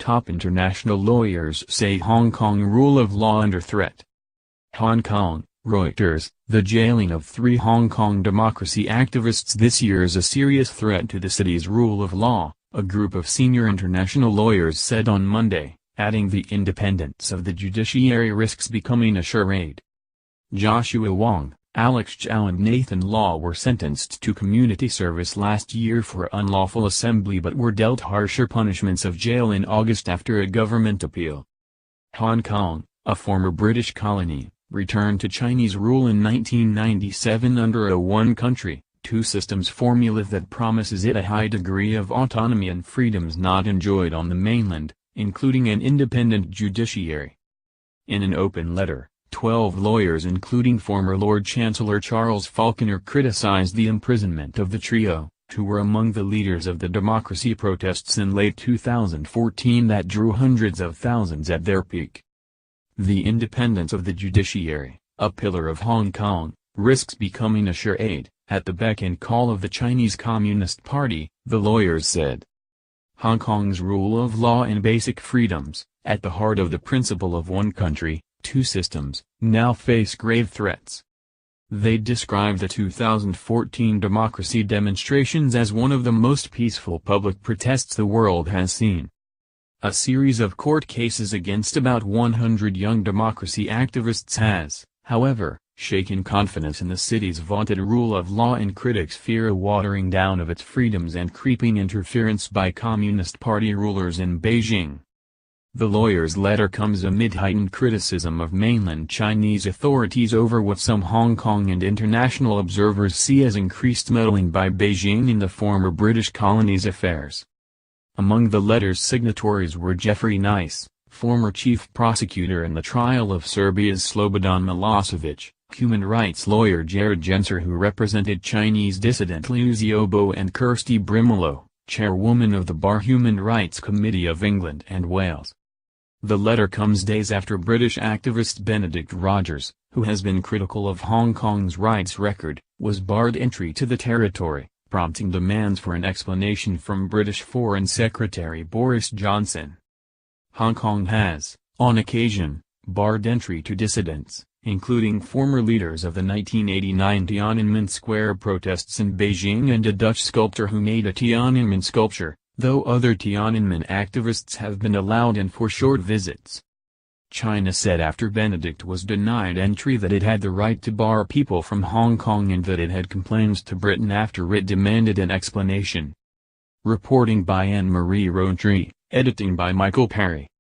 top international lawyers say Hong Kong rule of law under threat. Hong Kong, Reuters, the jailing of 3 Hong Kong democracy activists this year is a serious threat to the city's rule of law, a group of senior international lawyers said on Monday, adding the independence of the judiciary risks becoming a charade. Joshua Wong, Alex Chow and Nathan Law were sentenced to community service last year for unlawful assembly but were dealt harsher punishments of jail in August after a government appeal. Hong Kong, a former British colony, returned to Chinese rule in 1997 under a one-country, two-systems formula that promises it a high degree of autonomy and freedoms not enjoyed on the mainland, including an independent judiciary. In an open letter, 12 lawyers including former Lord Chancellor Charles Falconer criticized the imprisonment of the trio, who were among the leaders of the democracy protests in late 2014 that drew hundreds of thousands at their peak. The independence of the judiciary, a pillar of Hong Kong, risks becoming a charade, at the beck and call of the Chinese Communist Party, the lawyers said. Hong Kong's rule of law and basic freedoms, at the heart of the principle of one country, two systems, now face grave threats. They described the 2014 democracy demonstrations as one of the most peaceful public protests the world has seen. A series of court cases against about 100 young democracy activists has, however, shaken confidence in the city's vaunted rule of law, and critics fear a watering down of its freedoms and creeping interference by Communist Party rulers in Beijing. The lawyer's letter comes amid heightened criticism of mainland Chinese authorities over what some Hong Kong and international observers see as increased meddling by Beijing in the former British colony's affairs. Among the letter's signatories were Jeffrey Nice, former chief prosecutor in the trial of Serbia's Slobodan Milosevic, human rights lawyer Jared Genser who represented Chinese dissident Liu Xiaobo, and Kirsty Brimelow, chairwoman of the Bar Human Rights Committee of England and Wales. The letter comes days after British activist Benedict Rogers, who has been critical of Hong Kong's rights record, was barred entry to the territory, prompting demands for an explanation from British Foreign Secretary Boris Johnson. Hong Kong has, on occasion, barred entry to dissidents, including former leaders of the 1989 Tiananmen Square protests in Beijing and a Dutch sculptor who made a Tiananmen sculpture, though other Tiananmen activists have been allowed in for short visits. China said after Benedict was denied entry that it had the right to bar people from Hong Kong and that it had complained to Britain after it demanded an explanation. Reporting by Anne-Marie Rowntree, editing by Michael Perry.